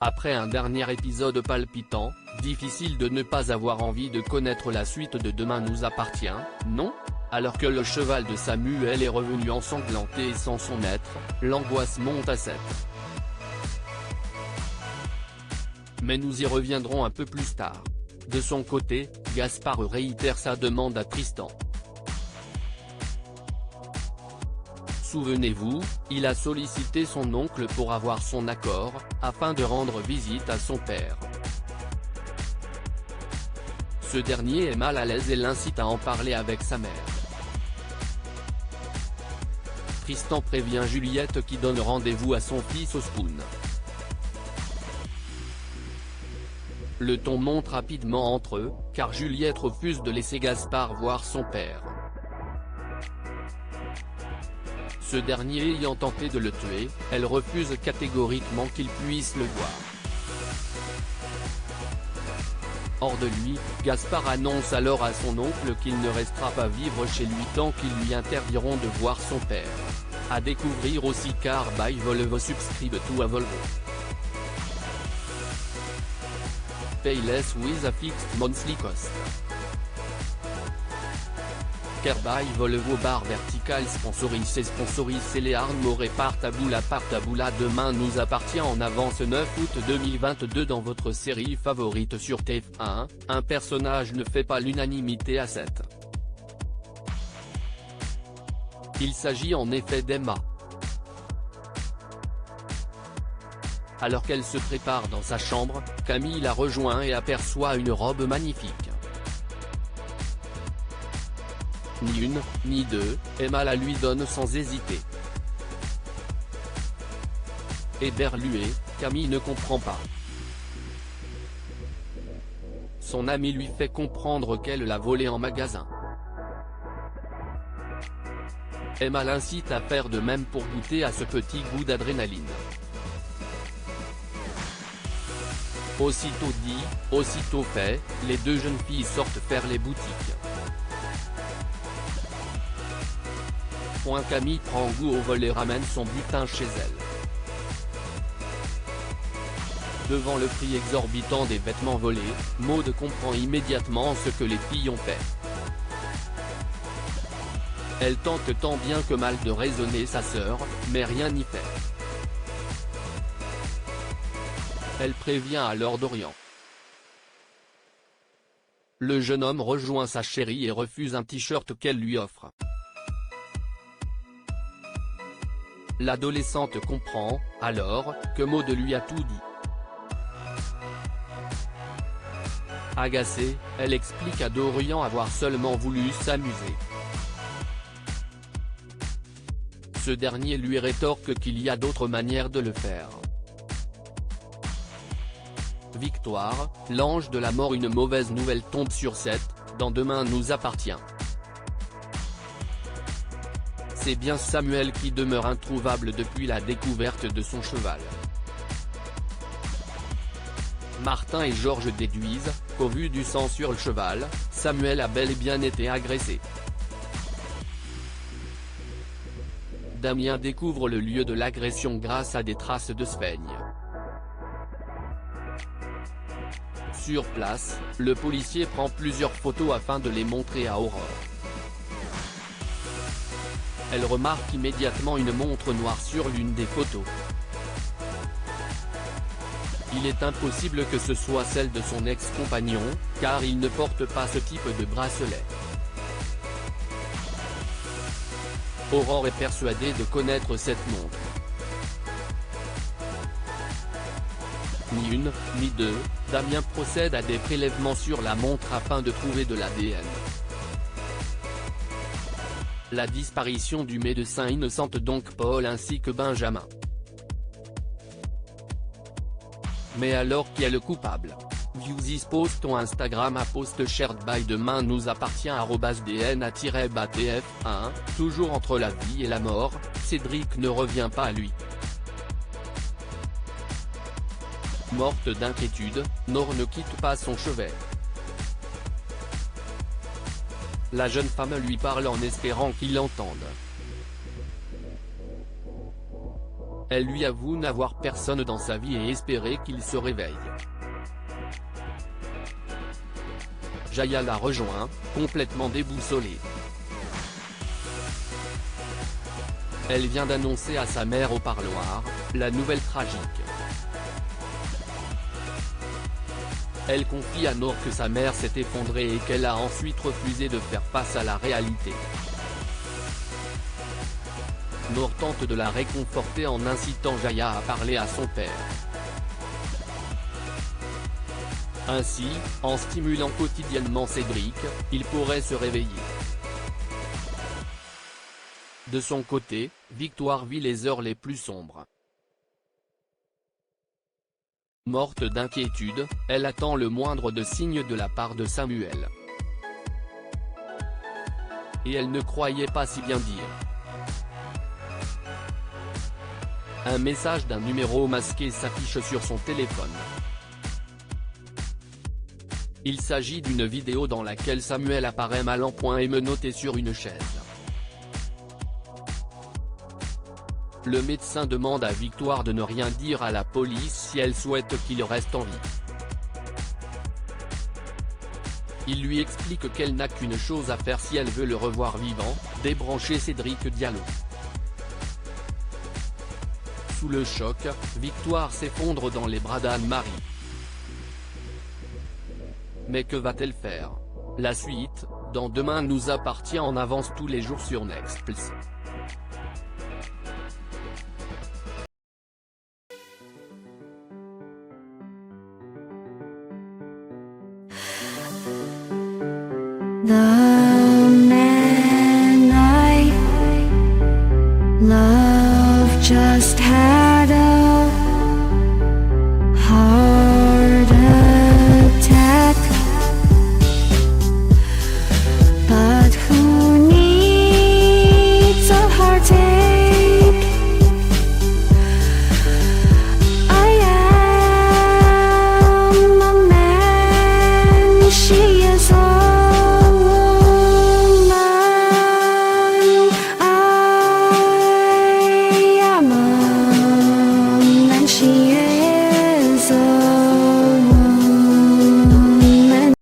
Après un dernier épisode palpitant, difficile de ne pas avoir envie de connaître la suite de Demain nous appartient, non? Alors que le cheval de Samuel est revenu ensanglanté et sans son maître, l'angoisse monte à 7. Mais nous y reviendrons un peu plus tard. De son côté, Gaspard réitère sa demande à Tristan. Souvenez-vous, il a sollicité son oncle pour avoir son accord, afin de rendre visite à son père. Ce dernier est mal à l'aise et l'incite à en parler avec sa mère. Tristan prévient Juliette qui donne rendez-vous à son fils au Spoon. Le ton monte rapidement entre eux, car Juliette refuse de laisser Gaspard voir son père. Ce dernier ayant tenté de le tuer, elle refuse catégoriquement qu'il puisse le voir. Hors de lui, Gaspard annonce alors à son oncle qu'il ne restera pas vivre chez lui tant qu'ils lui interdiront de voir son père. À découvrir aussi car by Volvo subscribe to a Volvo. Payless with a fixed monthly cost. Car by Volvo barre vertical sponsorise les Armoré par Taboula Demain nous appartient en avance 9 août 2022 dans votre série favorite sur TF1, un personnage ne fait pas l'unanimité à 7. Il s'agit en effet d'Emma. Alors qu'elle se prépare dans sa chambre, Camille la rejoint et aperçoit une robe magnifique. Ni une, ni deux, Emma la lui donne sans hésiter. Éberluée, Camille ne comprend pas. Son ami lui fait comprendre qu'elle l'a volée en magasin. Emma l'incite à faire de même pour goûter à ce petit goût d'adrénaline. Aussitôt dit, aussitôt fait, les deux jeunes filles sortent faire les boutiques. Camille prend goût au vol et ramène son butin chez elle. Devant le prix exorbitant des vêtements volés, Maud comprend immédiatement ce que les filles ont fait. Elle tente tant bien que mal de raisonner sa sœur, mais rien n'y fait. Elle prévient alors Dorian. Le jeune homme rejoint sa chérie et refuse un t-shirt qu'elle lui offre. L'adolescente comprend, alors, que Maud lui a tout dit. Agacée, elle explique à Dorian avoir seulement voulu s'amuser. Ce dernier lui rétorque qu'il y a d'autres manières de le faire. Victoire, l'ange de la mort. Une mauvaise nouvelle tombe sur 7, dans Demain nous appartient. C'est bien Samuel qui demeure introuvable depuis la découverte de son cheval. Martin et Georges déduisent, qu'au vu du sang sur le cheval, Samuel a bel et bien été agressé. Damien découvre le lieu de l'agression grâce à des traces de speigne. Sur place, le policier prend plusieurs photos afin de les montrer à Aurore. Elle remarque immédiatement une montre noire sur l'une des photos. Il est impossible que ce soit celle de son ex-compagnon, car il ne porte pas ce type de bracelet. Aurore est persuadée de connaître cette montre. Ni une, ni deux, Damien procède à des prélèvements sur la montre afin de trouver de l'ADN. La disparition du médecin innocente donc Paul ainsi que Benjamin. Mais alors qui est le coupable? View this post on Instagram à post shared by Demain nous appartient @dna-tf1, toujours entre la vie et la mort, Cédric ne revient pas à lui. Morte d'inquiétude, Nor ne quitte pas son chevet. La jeune femme lui parle en espérant qu'il l'entende. Elle lui avoue n'avoir personne dans sa vie et espérer qu'il se réveille. Jaya la rejoint, complètement déboussolée. Elle vient d'annoncer à sa mère au parloir, la nouvelle tragique. Elle confie à Nour que sa mère s'est effondrée et qu'elle a ensuite refusé de faire face à la réalité. Nour tente de la réconforter en incitant Jaya à parler à son père. Ainsi, en stimulant quotidiennement Cédric, il pourrait se réveiller. De son côté, Victoire vit les heures les plus sombres. Morte d'inquiétude, elle attend le moindre de signe de la part de Samuel. Et elle ne croyait pas si bien dire. Un message d'un numéro masqué s'affiche sur son téléphone. Il s'agit d'une vidéo dans laquelle Samuel apparaît mal en point et menotté sur une chaise. Le médecin demande à Victoire de ne rien dire à la police si elle souhaite qu'il reste en vie. Il lui explique qu'elle n'a qu'une chose à faire si elle veut le revoir vivant, débrancher Cédric Diallo. Sous le choc, Victoire s'effondre dans les bras d'Anne-Marie. Mais que va-t-elle faire? La suite, dans Demain nous appartient en avance tous les jours sur Netflix. The man I love just had